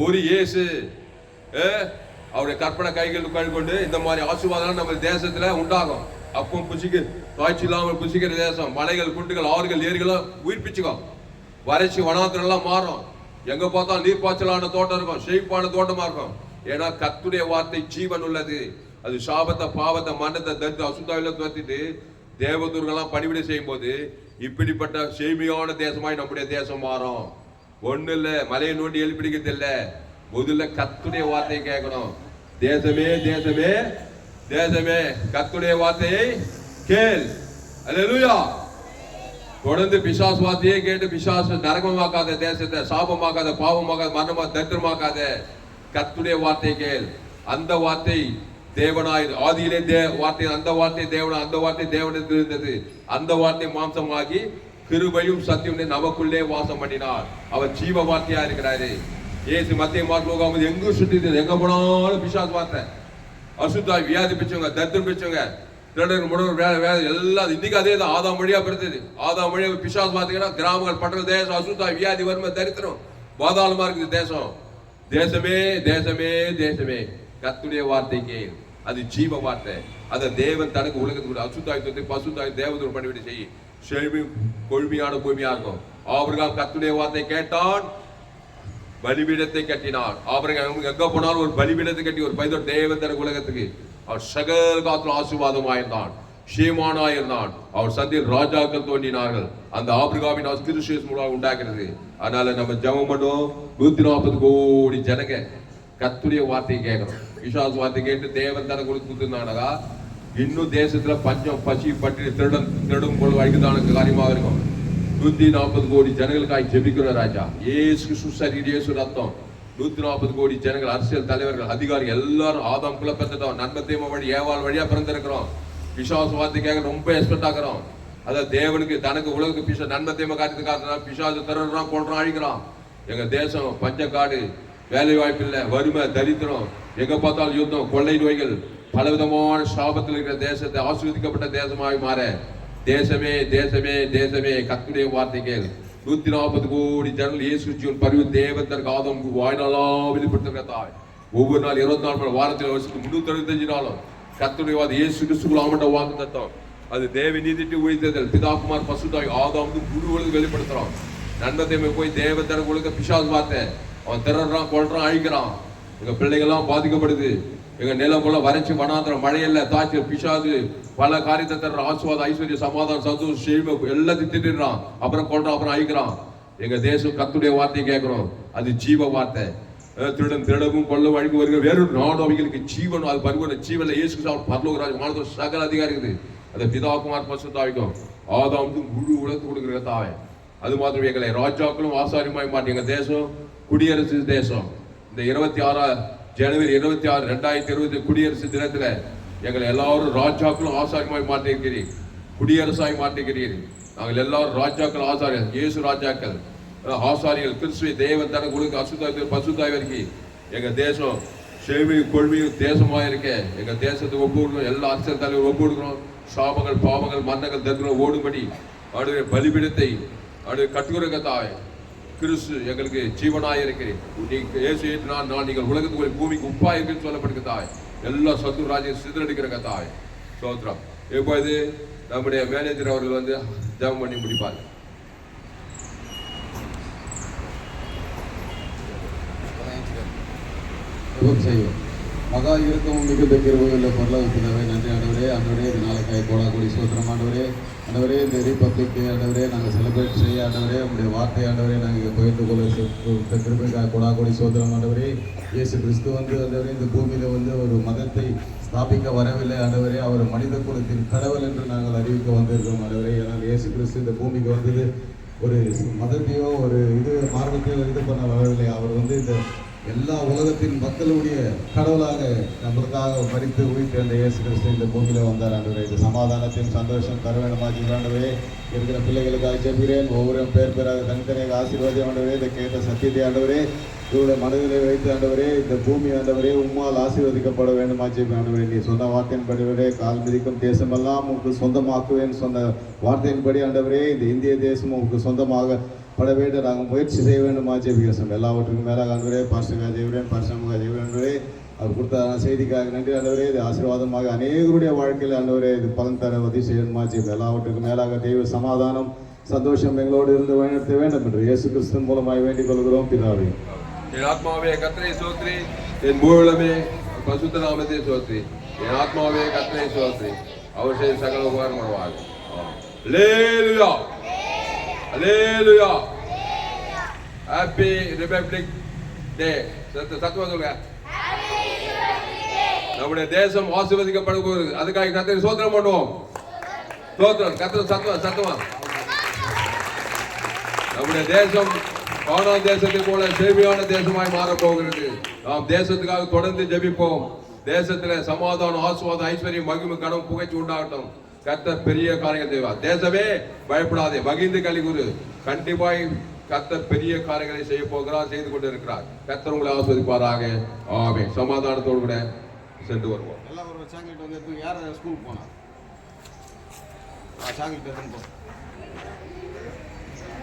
ஒரு இயேசு அவருடைய கற்பனை கைகள் கழுகொண்டு இந்த மாதிரி ஆசீர்வாதம் நம்ம தேசத்துல உண்டாகும். அப்பவும் புசிக்க காய்ச்சி இல்லாமல் புசிக்கிற தேசம். மலைகள் குண்டுகள் ஆறுகள் ஏரிகளும் உயிர்ப்பிச்சுக்கோ. வறட்சி வனாந்திரம் எல்லாம் மாறும். எங்க பார்த்தாலும் நீர்ப்பாய்ச்சலான தோட்டம் இருக்கும், செழிப்பான தோட்டமா இருக்கும். ஏன்னா கர்த்தருடைய வார்த்தை ஜீவன் உள்ளது. அது சாபத்தை பாவத்தை மரணத்தை தரித்து அசுத்தாவில துரத்திட்டு தேவதூர்கள்லாம் பணிவிடை செய்யும் போது இப்படிப்பட்ட செழுமையான தேசமாய் நம்முடைய தேசம் மாறும். ஒண்ணு இல்ல, மலையை நோண்டி எழுப்பிடிக்கிறது இல்ல, முதல்ல கர்த்தருடைய வார்த்தையை கேட்கணும். தேசமே தேசமே தேசமே கர்த்தருடைய வார்த்தையை கேள். அல்லேலூயா. தொடர்ந்து பிசாசு வார்த்தையே கேட்டு பிசாசு நரகமாக்காத, தேசத்தை சாபமாக்காத, பாவமாக்காத, மரணமா தரித்திரமாக்காத. கர்த்தருடைய வார்த்தையை கேள். அந்த வார்த்தை தேவனாய் ஆதியிலே வார்த்தை, அந்த வார்த்தை தேவனா, அந்த வார்த்தை தேவனிடத்தில் இருந்தது. அந்த வார்த்தை மாம்சமாகி கிருபையும் சத்தியம் நமக்குள்ளே வாசம் பண்ணினார். அவர் ஜீவ வார்த்தையா இருக்கிறாரு. ஏசு மத்திய மார்க் எங்கும் சுற்றி எங்க போனாலும் பிசாசு வார்த்தை. அசுத்தாய் வியாதி பிச்சவங்க, தரித்திரம் பிச்சவங்க, திருடர் முடவர் வேலை எல்லாம் இன்னைக்கு அதே தான். ஆதாம் வழியா பிறந்தது. ஆதாம் வழியா பிசாசு பார்த்தீங்கன்னா கிராமங்கள் பட்டண தேசம் அசுத்தாய் வியாதி வறுமை தரித்திரம் பாதாளமா இருக்குது தேசம். தேசமே தேசமே தேசமே கர்த்தருடைய வார்த்தைக்கு அது ஜீவ வார்த்தை. அதை தேவன் தனக்கு உலகத்துக்கு அசுத்தாயத்தை பசுத்தாய் தேவதூர் பண்ணிவிட்டு செய்ய செழுமை கொழுமையான பூமியா இருக்கும். ஆபிரகாம் கர்த்தருடைய வார்த்தை கேட்டான், பலிபீடத்தை கட்டினார். ஆபிரகாம் எங்க போனாலும் ஒரு பலிபீடத்தை கட்டி ஒரு பைதர் தேவன் தனக்கு உலகத்துக்கு அவர் சகல காலத்தில் ஆசீர்வாதமாயிருந்தான், ஷேமானாயிருந்தான். அவர் சந்தியில் ராஜாக்கள் தோன்றினார்கள். அந்த ஆபிரகாமின் கிறிஸ்துவின் மூலமாக உண்டாகிறது. அதனால நம்ம ஜெபம் பண்ணோம். 140 கோடி ஜனங்க கர்த்தருடைய வார்த்தையை கேட்கணும். பிசாசு வார்த்தை கேட்டு தேவன் தனக்கு கொடுத்துருந்தானதா இன்னும் தேசத்துல பஞ்சம் பசி பற்றி திருடும் போல வழிக்குதான காரியமாக இருக்கும். 140 கோடி ஜனங்களுக்காக ஜெபிக்கிற ராஜா ஏசு கிறிஸ்து சரீரம், இயேசு ரத்தம். 140 கோடி ஜனங்கள், அரசியல் தலைவர்கள், அதிகாரிகள் எல்லாரும் ஆதாம் குல பிறந்துட்டோம். நன்மை தீமை வழி ஏவாள் வழியா பிறந்திருக்கிறோம். பிசாசு வார்த்தை கேட்க ரொம்ப எக்ஸ்பெக்ட் ஆகிறோம். அதாவது தேவனுக்கு தனக்கு உலகத்துக்கு பிசா நன்மை தீமை காட்டுறதுக்காக பிசாசு தர்றான், கொள்றான், அழிக்கிறான். எங்க தேசம் பஞ்சக்காடு, வேலை வாய்ப்பு இல்லை, வறுமை, தரித்திரம், எங்க பார்த்தாலும் யுத்தம், கொள்ளை நோய்கள், பலவிதமான சாபத்தில் இருக்கிற தேசத்தை ஆசீர்வதிக்கப்பட்ட தேசமாய் மாற தேசமே தேசமே தேசமே கர்த்தருடைய வார்த்தை கேள். 140 கோடி ஜனங்கள் இயேசு ஜீவன் பரிவு தேவதற்கு ஆதம் வாய்நாளாக வெளிப்படுத்திருக்க தாய். ஒவ்வொரு நாள் 24 மணி வாரத்தில் வருஷத்துக்கு 365 நாளும் கர்த்தருடைய வார்த்தை இயேசு கிறிஸ்துக்குள் ஆமட்ட வாக்கு தத்தம். அது தேவ நீதிட்டு உழைத்ததில் பிதாகுமார் பசுதாய் ஆதாம் முழு வெளிப்படுத்துறான். நன்மத்தையுமே போய் தேவதற்கு உலக பிசாசு வார்த்தை அவன் திறறான், கொள்றான், அழிக்கிறான். எங்க பிள்ளைகள்லாம் பாதிக்கப்படுது. எங்க நிலம் போல வறட்சி வனாந்திரம், மழையில்ல, தாய்ச்சல், பிசாசு பல காரியத்தை தர்ற ஆசுவாதம், ஐஸ்வர்ய, சமாதானம், சந்தோஷம், செழிமை எல்லாத்தையும் திட்டுறான். அப்புறம் கொள்றான், அப்புறம் அழிக்கிறான். எங்க தேசம் கர்த்தருடைய வார்த்தையை கேட்கிறோம். அது ஜீவ வார்த்தை. திருடன் திருடவும் கொல்ல வழிக்கு வருகிற வேறொரு நாடு அவைகளுக்கு ஜீவன். அது பரிபூர்ண ஜீவன்ல இயேசு பரலோகராஜ் மானதோ சகல அதிகாரி இருக்குது. அதை பிதாகுமார் பசுத்தாவிக்கும் ஆதாம் முழு உலகத்துக்கு கொடுக்குற தாவை. அது மாத்திரம் எங்களை ராஜாக்களும் ஆசாரியமாய் மாட்டி எங்க தேசம் குடியரசு தேசம். இந்த 26 ஜனவரி 26, 2020 குடியரசு தினத்துல எங்களை எல்லாரும் ராஜாக்களும் ஆசாரியமாய் மாற்றிருக்கிறீர், குடியரசாய் மாற்றிருக்கிறீர். நாங்கள் எல்லாரும் ராஜாக்கள், ஆசாரியர், இயேசு ராஜாக்கள், ஆசாரியர்கள், கிறிஸ்துவை தேவன் தனக்கு கொடுக்க அசுத்தாய் பசுத்தாய் வரைக்கும் எங்க தேசம் செழுமையும் கொள்மையும் தேசமாக இருக்க எங்க தேசத்துக்கு ஒப்பு கொடுக்கணும். எல்லா அரசியல் தலைவர் ஒப்பு கொடுக்கணும். சாபங்கள் பாவங்கள் மன்னங்கள் தரித்திரம் ஓடும்படி அவருடைய பலிபீடத்தை அவருடைய கட்டுரை தாய் கிறிஸ்து எங்களுக்கு ஜீவனாய் இருக்கிறேன். நான் நீங்கள் உலகத்துக்கு பூமிக்கு உப்பா இருக்குன்னு சொல்லப்படுகிற தாய். எல்லா சத்து ராஜ்யம் சிதறடிக்கிற தாய். சோத்ரம். இப்போது நம்முடைய மேனேஜர் அவர்கள் வந்து ஜெபம் பண்ணி முடிப்பார். செய்வோம். மகா இருக்கமும் மிகுந்த கிருபையுள்ள பரலோக பிதாவே, நன்றி ஆண்டவரே. ஆண்டவரே, இந்த நாளுக்காய் கோடி சோத்திரம் ஆண்டவரே. ஆண்டவரே, இந்த ரிபப்ளிக் ஆண்டவரே நாங்கள் செலிப்ரேட் செய்ய ஆண்டவரே, உங்களுடைய வார்த்தை ஆண்டவரே நாங்கள் இங்கே பகிர்ந்து கொள்ள கிருபைக்காய் கோடி சோத்திரம் ஆண்டவரே. இயேசு கிறிஸ்து ஆண்டவரே இந்த பூமியில் ஒரு மதத்தை ஸ்தாபிக்க வரவில்லை ஆண்டவரே. அவர் மனித குலத்தின் கடவுள் என்று நாங்கள் அறிவிக்க வந்திருக்கிறோம் ஆண்டவரே. ஏன்னால் இயேசு கிறிஸ்து இந்த பூமிக்கு வந்தது ஒரு மதத்தையோ மார்க்கத்தையோ இது பண்ண வரவில்லை. அவர் இந்த எல்லா உலகத்தின் மக்களுடைய கடவுளாக நம்மளுக்காக மரித்து உயிர்த்து அந்த இயேசு கிறிஸ்து இந்த பூமியில் வந்தார் ஆண்டவரே. இந்த சமாதானத்தின் சந்தோஷம் தர வேண்டுமாச்சு ஆண்டவரே. இருக்கிற பிள்ளைகளுக்காக ஜெபிக்கிறேன். ஒவ்வொரு பேராக தனித்தனியாக ஆசீர்வாதம் ஆண்டவரே. இதை கேட்ட சத்தியத்தை ஆண்டவரே இவருடைய மனதிலே வைத்து ஆண்டவரே, இந்த பூமி ஆண்டவரே உம்மால் ஆசீர்வதிக்கப்பட வேண்டுமாச்சு ஆண்டவரே. நீ சொன்ன வார்த்தையின்படி கால் மிதிக்கும் தேசமெல்லாம் உங்களுக்கு சொந்தமாக்குவேன் சொன்ன வார்த்தையின்படி ஆண்டவரே, இந்த இந்திய தேசம் உங்களுக்கு சொந்தமாக பட வேண்டும். நாங்கள் முயற்சி செய்ய வேண்டுமா ஜெபிக்கிறோம். எல்லாவற்றுக்கும் மேலாக ஆண்டவரே பாஸ்டர்காக ஜெபிக்கிறேன், பாஸ்டர்காக ஜெபிக்கிறேன். அவர் கொடுத்த செய்திக்காக நன்றி ஆண்டவரே. இது ஆசீர்வாதமாக அநேகருடைய வாழ்க்கையில் ஆண்டவரே இது பலன் தர உதவி செய்யணுமா ஜெபி. எல்லாவற்றுக்கும் மேலாக தெய்வ சமாதானம் சந்தோஷம் எங்களோடு இருந்து வழிநடத்த வேண்டும் என்று இயேசு கிறிஸ்துவின் மூலமாய் வேண்டிக் கொள்கிறோம் பிதாவே. என் ஆத்மாவே கர்த்தரை ஸ்தோத்திரி, என் முழுமே பரிசுத்த நாமத்தை ஸ்தோத்திரி. என் ஆத்மாவே கர்த்தரை ஸ்தோத்திரி, அவர் செய்த சகல உபகாரம் பண்ணுவார். அல்லேலூயா அல்லேலூயா. ஹாப்பி ரிபப்ளிக் டே. சத்துவம் சொல்லுங்க. நம்முடைய தேசம் ஆசீர்வதிக்கப்பட போகிறது. அதுக்காக கர்த்தரை ஸ்தோத்திரம் பண்ணுவோம். ஸ்தோத்திரம் கர்த்தர் சத்துவம். நம்முடைய தேசம் கானான் தேசத்தை போல சேவையான தேசமாய் மாறப்போகிறது. நாம் தேசத்துக்காக தொடர்ந்து ஜெபிப்போம். தேசத்துல சமாதானம், ஆசீர்வாதம், ஐஸ்வர்யம், மகிமை, கனம், புகழ்ச்சி உண்டாகட்டும். கர்த்தர் பெரிய காரியங்கள் செய்வார். தேசமே பயப்படாதே, மகிழ்ந்து கலிகுரு. கண்டிப்பாய் கர்த்தர் பெரிய காரியங்களை செய்ய போகிறார், செய்து கொண்டு இருக்கிறார். கர்த்தர் உங்களை ஆஸ்வதிப்பாராக. ஆமென். சமாதானத்தோடு கூட சென்று வருவோம். எல்லாம் ஒரு சாங்கிட்டு யார் ஸ்கூலுக்கு போனா சாங்கிட்டு